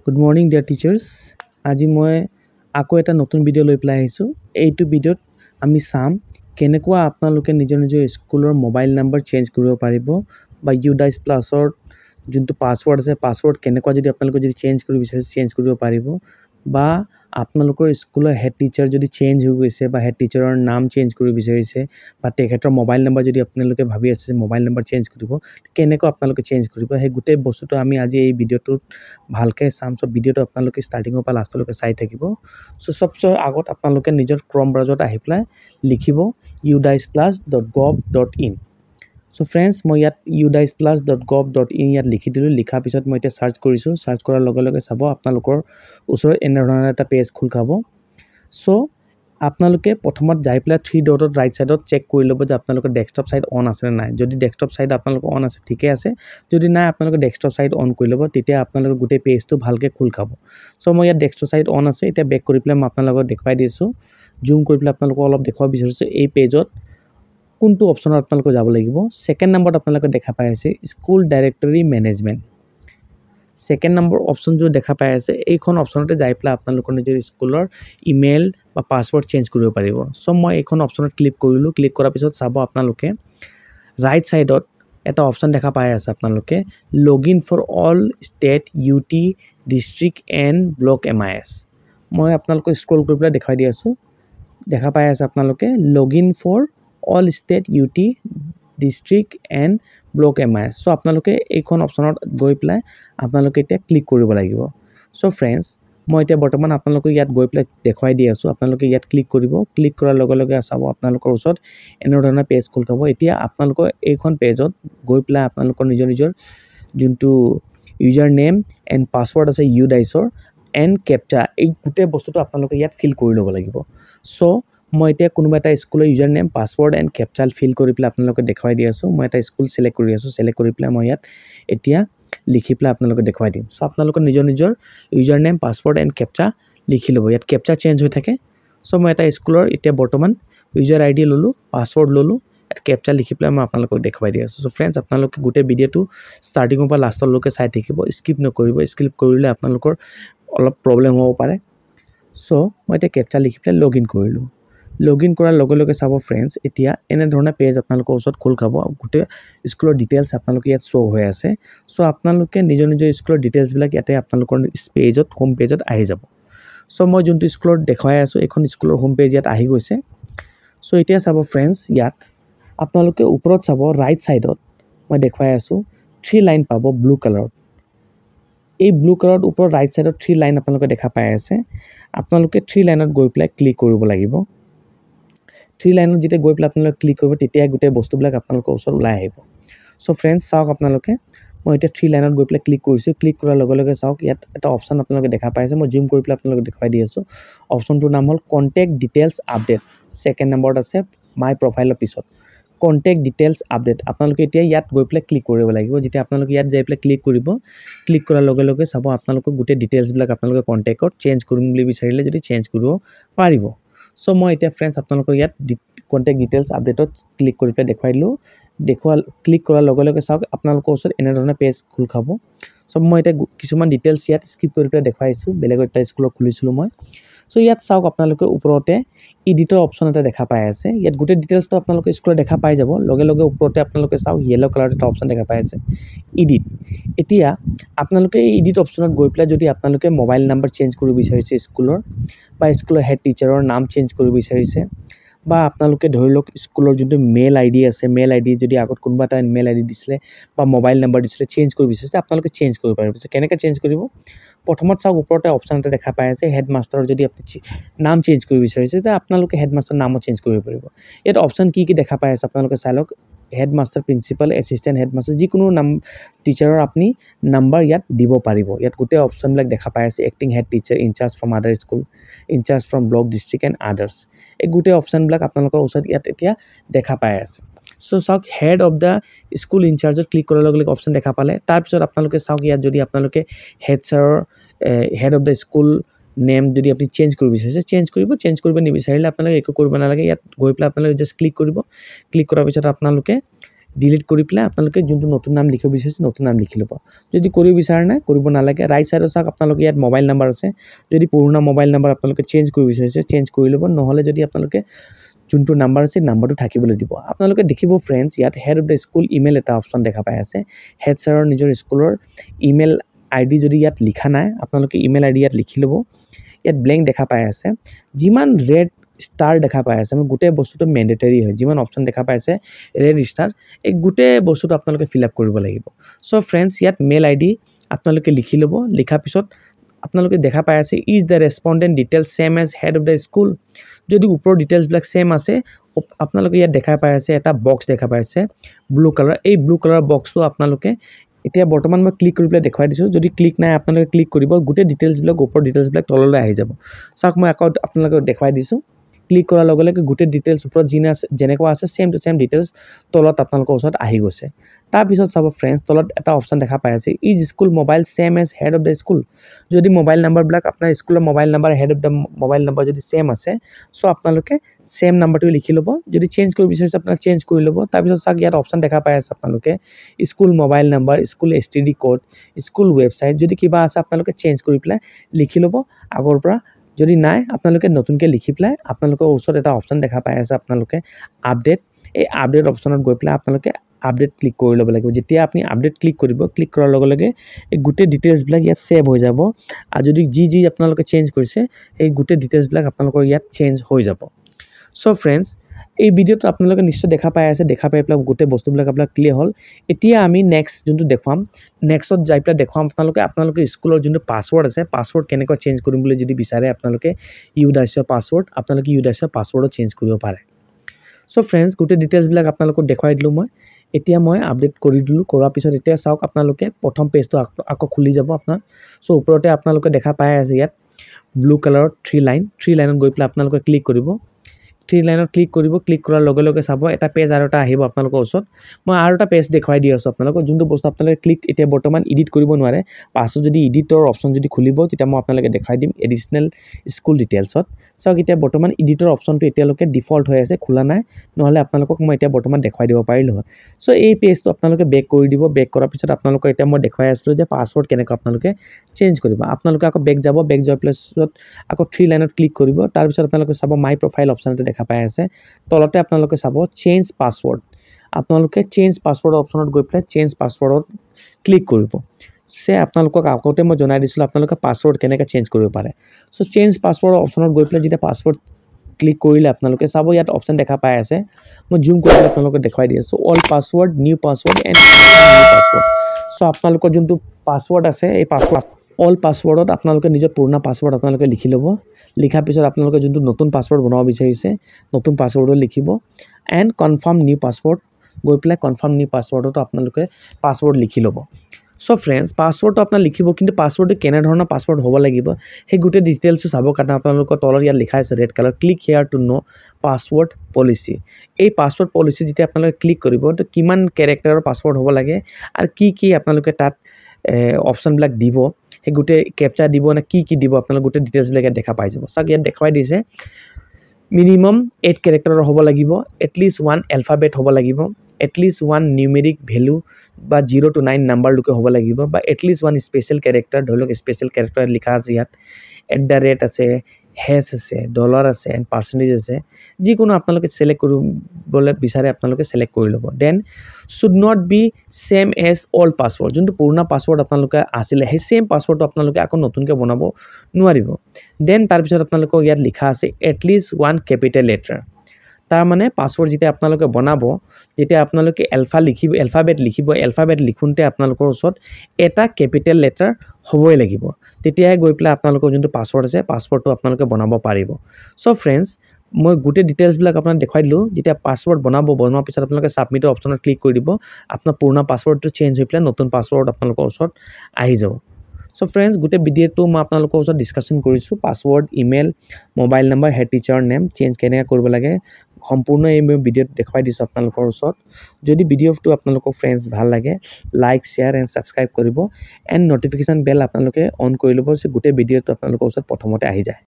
Good morning, dear teachers. আজি মই আকৌ এটা নতুন ভিডিঅ' লৈ পেলাই আহিছোঁ। এইটো ভিডিঅ'ত আমি চাম কেনেকুৱা আপোনালোকে নিজৰ স্কুলৰ মোবাইল নাম্বাৰ চেঞ্জ কৰিব পাৰিব বা UDICE প্লাছৰ যোনটো পাছৱৰ্ড আছে পাছৱৰ্ড কেনেকুৱা যদি আপোনালোকে চেঞ্জ কৰিব বিচাৰে চেঞ্জ কৰিব পাৰিব বা আপোনালোকৰ স্কুলৰ হেড টিচাৰ যদি চেঞ্জ হৈ গৈছে বা হেড টিচাৰৰ নাম চেঞ্জ কৰিব বিচাৰিছে বা তেখেতৰ মোবাইল নাম্বাৰ যদি আপোনালোকে ভাবি আছে মোবাইল নাম্বাৰ চেঞ্জ কৰিব কেনেকুৱা আপোনালোকে চেঞ্জ কৰিব সেই গোটেই বস্তুটো আমি আজি এই ভিডিঅ'টোত ভালকৈ চাম সব ভিডিঅ'টো আপোনালোকে ষ্টাৰ্টিঙৰ পৰা লাষ্টলৈকে চাই থাকিব সো সবচে আগত আপোনালোকে নিজৰ ক্ৰম ব্ৰাউজাৰত আহি পেলাই লিখিব udiceplus.gov.in সো ফ্ৰেণ্ডছ মই ইয়াত udiceplus.gov.in ইয়াত লিখি দিলোঁ লিখাৰ পিছত মই এতিয়া সাৰ্চ কৰিছোঁ সাৰ্চ কৰাৰ লগে লগে চাব আপোনালোকৰ ওচৰত এনেধৰণৰ এটা পেজ খোল খাব সো আপোনালোকে প্ৰথমত যাই পেলাই 3 ডটত ৰাইট সাইডত চেক কৰি ল'ব যে আপোনালোকৰ ডেস্কটপ সাইড অন আছে নে নাই যদি ডেস্কটপ সাইড আপোনালোকৰ অন আছে ঠিকে আছে যদি নাই আপোনালোকে ডেস্কটপ সাইড অন কৰি ল'ব তেতিয়া আপোনালোকৰ গোটেই পেজটো ভালকৈ খোল খাব সো মই ইয়াত ডেস্কটপ সাইড অন আছে এতিয়া বেক কৰি পেলাই মই আপোনালোকক দেখুৱাই দিছোঁ জুম কৰি পেলাই আপোনালোকক অলপ দেখুৱাব বিচাৰিছোঁ এই পেজত কোনটো অপচনত আপোনালোকে যাব লাগিব সেকেন্ড নম্বৰত আপোনালোকে দেখা পাই আছে school directory management second number option जो দেখা পাই আছে এইখন অপচনতে যাই পেলাই আপোনালোকৰ নিজৰ স্কুলৰ ইমেইল বা পাছৱৰ্ড চেঞ্জ কৰিব পাৰিব সো মই এইখন অপচনত ক্লিক কৰিলো ক্লিক কৰাৰ পিছত চাব আপোনালোকে ৰাইট সাইডত এটা অপচন দেখা পাই আছে আপোনালোকে login for all state UT district and block MIS মই আপোনালোকক স্ক্ৰল কৰি পেলাই দেখাই দি আছো দেখা পাই আছে আপোনালোকে login for all state UT district and block MIS so আপোনালোকে এইখন অপচনত গৈ পেলাই আপোনালোকে এতিয়া ক্লিক কৰিব লাগিব সো ফ্ৰেণ্ডছ মই এতিয়া বৰ্তমান আপোনালোকক ইয়াত গৈ পেলাই দেখুৱাই দি আছো আপোনালোকে ইয়াত ক্লিক কৰিব ক্লিক কৰাৰ লগে লগে চাব আপোনালোকৰ ওচৰত এনেধৰণৰ পেজ খোল খাব এতিয়া আপোনালোকৰ এইখন পেজত গৈ পেলাই আপোনালোকৰ নিজৰ যোনটো ইউজাৰ নেম এণ্ড পাছৱৰ্ড আছে UDICEৰ এণ্ড কেপচা এই গোটেই বস্তুটো আপোনালোকে ইয়াত ফিল কৰি ল'ব লাগিব সো মই এতিয়া কোনোবা এটা স্কুলৰ user name password and captcha fill কৰি পেলাই আপোনালোকক দেখুৱাই দি আছো মই এটা স্কুল সিলেক্ট কৰি আছো সিলেক্ট কৰি পেলাই মই ইয়াত এতিয়া লিখি পেলাই আপোনালোকক দেখুৱাই দিম সো আপোনালোকৰ নিজৰ user name password and captcha লিখি ল'ব ইয়াত কেপচা চেঞ্জ হৈ থাকে সো মই এটা স্কুলৰ এতিয়া বৰ্তমান ইউজাৰ আইডি ললো পাছৱৰ্ড ললো এটা কেপচা লিখি পেলাই মই আপোনালোকক দেখুৱাই দি আছো সো ফ্ৰেণ্ডছ আপোনালোকে গোটেই ভিডিঅ'টো ষ্টাৰ্টিঙৰ পৰা লাষ্টলৈকে চাই থাকিব স্কিপ নকৰিব স্কিপ কৰিলে আপোনালোকৰ অলপ প্ৰবলেম হ'ব পাৰে সো মই এতিয়া কেপচা লিখি পেলাই লগইন কৰিলো লগইন কৰাৰ লগে লগে চাব ফ্ৰেণ্ডছ এতিয়া এনে ধৰণৰ পেজ আপোনালোকৰ ওচৰত খোল খাব গোটেই স্কুলৰ ডিটেইলছ আপোনালোকে ইয়াত শো হৈ আছে সো আপোনালোকে নিজৰ স্কুলৰ ডিটেইলছ বিলাক ইয়াতে আপোনালোকৰ পেজত হোম পেজত আহি যাব সো মই যোনটো স্কুলত দেখুৱাই আছো এখন স্কুলৰ হোম পেজ ইয়াত আহি গৈছে সো এতিয়া চাব ফ্ৰেণ্ডছ ইয়াত আপোনালোকে ওপৰত চাব ৰাইট সাইডত মই দেখুৱাই আছো 3 লাইন পাব ব্লু কালাৰত এই ব্লু কালাৰত ওপৰত ৰাইট সাইডত 3 লাইন আপোনালোকে দেখা পাই আছে আপোনালোকে 3 লাইনত গৈ পেলাই ক্লিক কৰিব লাগিব 3 লাইনত যেতিয়া গৈ পেলাই আপোনালোকে ক্লিক কৰিব তেতিয়া গোটেই বস্তুবিলাক আপোনালোকৰ ওচৰত ওলাই আহিব সো ফ্ৰেণ্ডছ চাওক আপোনালোকে মই এতিয়া 3 লাইনত গৈ পেলাই ক্লিক কৰিছো ক্লিক কৰাৰ লগে লগে চাওক ইয়াত এটা অপচন আপোনালোকে দেখা পাইছে মই জুম কৰি পেলাই আপোনালোকক দেখুৱাই দি আছো অপচনটোৰ নাম হ'ল কন্টেক্ট ডিটেইলছ আপডেট সেকেন্ড নম্বৰত আছে মাই প্ৰফাইলৰ পিছত কন্টেক্ট ডিটেইলছ আপডেট আপোনালোকে এতিয়া ইয়াত গৈ পেলাই ক্লিক কৰিব লাগিব যেতিয়া আপোনালোকে ইয়াত যাই পেলাই ক্লিক কৰিব ক্লিক কৰাৰ লগে লগে চাব আপোনালোকক গোটেই ডিটেইলছ বিলাক আপোনালোকে কন্টেক্টত চেঞ্জ কৰিম বুলি বিচাৰিলে যদি চেঞ্জ কৰিব পাৰিব সো মই এতিয়া ফ্ৰেণ্ডছ আপোনালোকক ইয়াত কন্টেক্ট ডিটেইলছ আপডেটত ক্লিক কৰি পেলাই দেখুৱাই দিলো ক্লিক কৰাৰ লগে লগে চাওক আপোনালোকৰ ওচৰত এনে ধৰণৰ পেজ খোল খাব সো মই এতিয়া কিছুমান ডিটেইলছ ইয়াত স্কিপ কৰি পেলাই দেখুৱাইছো বেলেগ এটা স্কুলৰ খুলিছিলো মই সো ইয়াত চাওক আপোনালোকে ওপৰতে এডিটৰ অপচন এটা দেখা পাই আছে ইয়াত গোটেই ডিটেইলছটো আপোনালোকে স্কুলত দেখা পাই যাব লগে লগে ওপৰতে আপোনালোকে চাওক ইয়েলো কালাৰ এটা অপচন দেখা পাই আছে এডিট এতিয়া আপোনালোকে এই এডিট অপচনত গৈ পেলাই যদি আপোনালোকে মোবাইল নাম্বাৰ চেঞ্জ কৰিব বিচাৰিছে স্কুলৰ বা স্কুলৰ হেড টিচাৰৰ নাম চেঞ্জ কৰিব বিচাৰিছে বা আপোনালোকে ধৰি লওক স্কুলৰ যোনটো মেইল আইডি আছে মেইল আইডি যদি আগত কোনোবা এটা মেইল আইডি দিছিলে বা মোবাইল নাম্বাৰ দিছিলে চেঞ্জ কৰিব বিচাৰিছে আপোনালোকে চেঞ্জ কৰিব পাৰিব কেনেকৈ চেঞ্জ কৰিব প্ৰথমত চাওক ওপৰতে অপচন এটা দেখা পাই আছে হেডমাষ্টাৰৰ যদি আপুনি নাম চেঞ্জ কৰিব বিচাৰিছে তেতিয়া আপোনালোকে হেডমাষ্টাৰ নামও চেঞ্জ কৰিব পাৰিব ইয়াত অপচন কি দেখা পাই আছে আপোনালোকে চাই লওক হেডমাষ্টাৰ প্ৰিন্সিপাল এছিষ্টেণ্ট হেডমাষ্টাৰ যিকোনো নাম টিচাৰৰ আপুনি নাম্বাৰ ইয়াত দিব পাৰিব ইয়াত গোটেই অপচনবিলাক দেখা পাই আছে acting head teacher incharge from other school incharge from block district and others এই গোটেই অপচনবিলাক আপোনালোকৰ ওচৰত ইয়াত এতিয়া দেখা পাই আছে সো চাওক হেড অফ দ্য স্কুল ইনচাৰ্জত ক্লিক কৰাৰ লগে লগে অপচন দেখা পালে তাৰপিছত আপোনালোকে চাওক ইয়াত যদি আপোনালোকে হেড ছাৰৰ head of the school name যদি আপুনি চেঞ্জ কৰিব বিচাৰিছে চেঞ্জ কৰিব নিবিচাৰিলে আপোনালোকে একো কৰিব নালাগে ইয়াত গৈ পেলাই আপোনালোকে জাষ্ট ক্লিক কৰিব ক্লিক কৰাৰ পিছত আপোনালোকে ডিলিট কৰি পেলাই আপোনালোকে যোনটো নতুন নাম লিখিব বিচাৰিছে নতুন নাম লিখি ল'ব যদি কৰিব বিচাৰে নাই কৰিব নালাগে ৰাইট সাইডত চাওক আপোনালোকে ইয়াত মোবাইল নাম্বাৰ আছে যদি পুৰণা মোবাইল নাম্বাৰ আপোনালোকে চেঞ্জ কৰিব বিচাৰিছে চেঞ্জ কৰি ল'ব নহলে যদি আপোনালোকে যোনটো নাম্বাৰ আছে নাম্বাৰটো থাকিবলৈ দিব আপোনালোকে দেখিব ফ্ৰেন্ডছ ইয়াত head of the school email এটা অপচন দেখা পাই আছে হেড ছাৰৰ নিজৰ স্কুলৰ ইমেইল আইডি যদি ইয়াত লিখা নাই আপোনালোকে ইমেইল আইডি ইয়াত লিখি ল'ব ইয়াত ব্ল্যাঙ্ক দেখা পাই আছে যিমান ৰেড ষ্টাৰ দেখা পাই আছে আমি গোটেই বস্তুটো ম্যান্ডেটৰি হয় যিমান অপচন দেখা পাই আছে ৰেড ষ্টাৰ এই গোটেই বস্তুটো আপোনালোকে ফিল আপ কৰিব লাগিব সো ফ্ৰেন্ডছ ইয়াত মেইল আইডি আপোনালোকে লিখি ল'ব লিখা পিছত আপোনালোকে দেখা পাই আছে is the respondent details same as head of the school যদি উপৰ ডিটেইলছ বিলাক সেম আছে আপোনালোকে ইয়াত দেখা পাই আছে এটা বক্স দেখা পাই আছে ব্লু কালাৰ এই ব্লু কালাৰ বক্সটো আপোনালোকে এতিয়া বৰ্তমান মই ক্লিক কৰি পেলাই দেখাই দিছো যদি ক্লিক নাই আপোনালোকে ক্লিক কৰিব গোটেই ডিটেইলছ বিলাক উপৰ ডিটেইলছ বিলাক তললৈ আহি যাব চাওক মই আকৌ আপোনালোকে দেখাই দিছো ক্লিক কৰাৰ লগে লগে গোটেই ডিটেইলছ ওপৰত যেনেকুৱা আছে সেম টু সেম ডিটেইলছ তলত আপোনালোকৰ ওচৰত আহি গৈছে তাৰ পিছত চাব ফ্ৰেন্ডছ তলত এটা অপচন দেখা পাই আছে is school mobile same as head of the school যদি মোবাইল নাম্বাৰ বিলাক আপোনাৰ স্কুলৰ mobile number head of the mobile number যদি সেম আছে সো আপোনালোকে সেম নাম্বাৰটো লিখি ল'ব যদি চেঞ্জ কৰিব বিচাৰিছে আপোনালোকে চেঞ্জ কৰি ল'ব তাৰ পিছত চাওক ইয়াত অপচন দেখা পাই আছে আপোনালোকে school mobile number school STD code school website যদি কিবা আছে আপোনালোকে চেঞ্জ কৰি পেলাই লিখি ল'ব আগৰ পৰা যদি নাই আপোনালোকে নতুনকৈ লিখি পেলাই আপোনালোকৰ ওচৰত এটা অপচন দেখা পাই আছে আপোনালোকে আপডেট এই আপডেট অপচনত গৈ পেলাই আপোনালোকে আপডেট ক্লিক কৰি ল'ব লাগিব যেতিয়া আপুনি আপডেট ক্লিক কৰিব ক্লিক কৰাৰ লগে লগে এই গোটেই ডিটেইলছ বিলাক ইয়াত সেভ হৈ যাব আৰু যদি যি আপোনালোকে চেঞ্জ কৰিছে এই গোটেই ডিটেইলছ বিলাক আপোনালোকৰ ইয়াত চেঞ্জ হৈ যাব সো ফ্ৰেন্ডছ এই ভিডিওটো আপোনালোকে নিশ্চয় দেখা পাই আছে দেখা পাই পেলাই গোটেই বস্তুবিলাক আপোনাক ক্লিয়াৰ হ'ল এতিয়া আমি নেক্সট যোনটো দেখুৱাম নেক্সটত যাই পেলাই দেখুৱাম আপোনালোকে স্কুলৰ যোনটো পাছৱৰ্ড আছে পাছৱৰ্ড কেনেকৈ চেঞ্জ কৰিম বুলি যদি বিচাৰে আপোনালোকে ইউডাইছৰ পাছৱৰ্ড আপোনালোকে ইউডাইছৰ পাছৱৰ্ডো চেঞ্জ কৰিব পাৰে সো ফ্ৰেন্ডছ গোটেই ডিটেইলছ বিলাক আপোনালোকক দেখাই দিলো মই এতিয়া মই আপডেট কৰি দিলো কৰাৰ পিছত এতিয়া চাওক আপোনালোকে প্ৰথম পেজটো আকৌ খুলি যাব আপোনাৰ সো ওপৰতে আপোনালোকে দেখা পাই আছে ইয়াত ব্লু কালাৰৰ 3 লাইনত গৈ পেলাই আপোনালোকে ক্লিক কৰিব 3 লাইনত ক্লিক কৰিব ক্লিক কৰাৰ লগে লগে চাব এটা পেজ আৰু এটা আহিব আপোনালোকৰ ওচৰত মই আৰু এটা পেজ দেখাই দি আছো আপোনালোকক যোনটো বস্তু আপোনালোকে ক্লিক এতিয়া বৰ্তমান এডিট কৰিব নোৱাৰে পাছত যদি এডিটৰ অপচন যদি খুলিব তেতিয়া মই আপোনালোকে দেখাই দিম এডিশনাল স্কুল ডিটেইলছত চাওক এতিয়া বৰ্তমান এডিটৰ অপচনটো এতিয়ালৈকে ডিফল্ট হৈ আছে খোলা নাই নহলে আপোনালোকক মই এতিয়া বৰ্তমান দেখাই দিব পাৰিলো হয় সো এই পেজটো আপোনালোকে বেক কৰি দিব বেক কৰাৰ পিছত আপোনালোকক এতিয়া মই দেখাই আছিলো যে পাছৱৰ্ড কেনেকৈ আপোনালোকে চেঞ্জ কৰিব আপোনালোকে আকৌ বেক যাব বেক যোৱাৰ পিছত আকৌ 3 লাইনত ক্লিক কৰিব তাৰ পিছত আপোনালোকে চাব মাই প্ৰফাইল অপচনটো দেখা পাই আছে তলতে আপোনালোকে চাব চেঞ্জ পাছৱৰ্ড আপোনালোকে চেঞ্জ পাছৱৰ্ড অপচনত গৈ পেলাই চেঞ্জ পাছৱৰ্ডত ক্লিক কৰিব সে আপোনালোকক আগতে মই জনাই দিছিলো আপোনালোকে পাছৱৰ্ড কেনেকৈ চেঞ্জ কৰিব পাৰে সো চেঞ্জ পাছৱৰ্ড অপচনত গৈ পেলাই যেতিয়া পাছৱৰ্ড ক্লিক কৰিলে আপোনালোকে চাব ইয়াত অপচন দেখা পাই আছে মই জুম কৰি আপোনালোকক দেখাই দি আছো all password new password and new password so আপোনালোকৰ যোনটো পাছৱৰ্ড আছে এই পাছৱৰ্ড অল পাছৱৰ্ডত আপোনালোকে নিজৰ পুৰণা পাছৱৰ্ড আপোনালোকে লিখি ল'ব লিখাৰ পিছত আপোনালোকে যোনটো নতুন পাছৱৰ্ড বনাব বিচাৰিছে নতুন পাছৱৰ্ডো লিখিব এণ্ড কনফাৰ্ম নিউ পাছৱৰ্ড গৈ পেলাই কনফাৰ্ম নিউ পাছৱৰ্ডতো আপোনালোকে পাছৱৰ্ড লিখি ল'ব সো ফ্ৰেন্ডছ পাছৱৰ্ডটো আপোনালোকে লিখিব কিন্তু পাছৱৰ্ডটো কেনে ধৰণৰ পাছৱৰ্ড হ'ব লাগিব সেই গোটেই ডিটেইলছটো চাবৰ কাৰণে আপোনালোকৰ তলত ইয়াত লিখা আছে red colour click here to know password policy এই পাছৱৰ্ড পলিচি যেতিয়া আপোনালোকে ক্লিক কৰিব তো কিমান ক্যাৰেক্টাৰৰ পাছৱৰ্ড হ'ব লাগে আৰু কি আপোনালোকে তাত অপচনবিলাক দিব সেই গোটেই ক্যাপচা দিব না কি দিব আপোনালোকে গোটেই ডিটেইলছ বিলাক দেখা পাই যাব চাওক ইয়াত দেখাই দিছে মিনিমাম 8 ক্যাৰেক্টাৰৰ হ'ব লাগিব এটলিষ্ট 1 এলফাবেট হ'ব লাগিব এটলিষ্ট 1 নিউমেৰিক ভ্যালু বা 0 to 9 নাম্বাৰ লুকে হ'ব লাগিব বা এটলিষ্ট 1 স্পেশাল ক্যাৰেক্টাৰ ধৰক স্পেশাল ক্যাৰেক্টাৰ লিখা আছে ইয়াত @ আছে হেছ আছে ডলাৰ আছে এণ্ড পাৰ্চেন্টেজ আছে যিকোনো আপোনালোকে সিলেক্ট কৰিবলৈ বিচাৰে আপোনালোকে সিলেক্ট কৰি ল'ব then should not be same as old password যোনটো পুৰণা পাছৱৰ্ড আপোনালোকে আছিল সেই সেম পাছৱৰ্ডটো আপোনালোকে আকৌ নতুনকৈ বনাব নোৱাৰিব দেন তাৰ পিছত আপোনালোকক ইয়াত লিখা আছে এটলিষ্ট 1 ক্যাপিটেল লেটাৰ তাৰ মানে পাছৱৰ্ড যেতিয়া আপোনালোকে বনাব যেতিয়া আপোনালোকে এলফাবেট লিখোঁতে আপোনালোকৰ ওচৰত এটা ক্যাপিটেল লেটাৰ হ'বই লাগিব তেতিয়াহে গৈ পেলাই আপোনালোকৰ যোনটো পাছৱৰ্ড আছে পাছৱৰ্ডটো আপোনালোকে বনাব পাৰিব সো ফ্ৰেন্ডছ মই গোটেই ডিটেইলছ বিলাক আপোনাক দেখাই দিলো যেতিয়া পাছৱৰ্ড বনোৱাৰ পিছত আপোনালোকে সাবমিট অপচনত ক্লিক কৰি দিব আপোনাৰ পুৰণা পাছৱৰ্ডটো চেঞ্জ হৈ পেলাই নতুন পাছৱৰ্ড আপোনালোকৰ ওচৰত আহি যাব সো ফ্ৰেন্ডছ গোটেই ভিডিওটো মই আপোনালোকৰ ওচৰত ডিসকাশন কৰিছো password email mobile number head teacher name change কেনেকৈ কৰিব লাগে সম্পূৰ্ণ এই ভিডিওত দেখাই দিছো আপোনালোকৰ ওচৰত যদি ভিডিওটো আপোনালোকৰ ফ্ৰেন্ডছ ভাল লাগে লাইক শেয়াৰ এণ্ড সাবস্ক্ৰাইব কৰিব এণ্ড নটিফিকেশন বেল আপোনালোকে অন কৰি ল'ব যে গোটেই ভিডিওটো আপোনালোকৰ ওচৰত প্ৰথমতে আহি যায়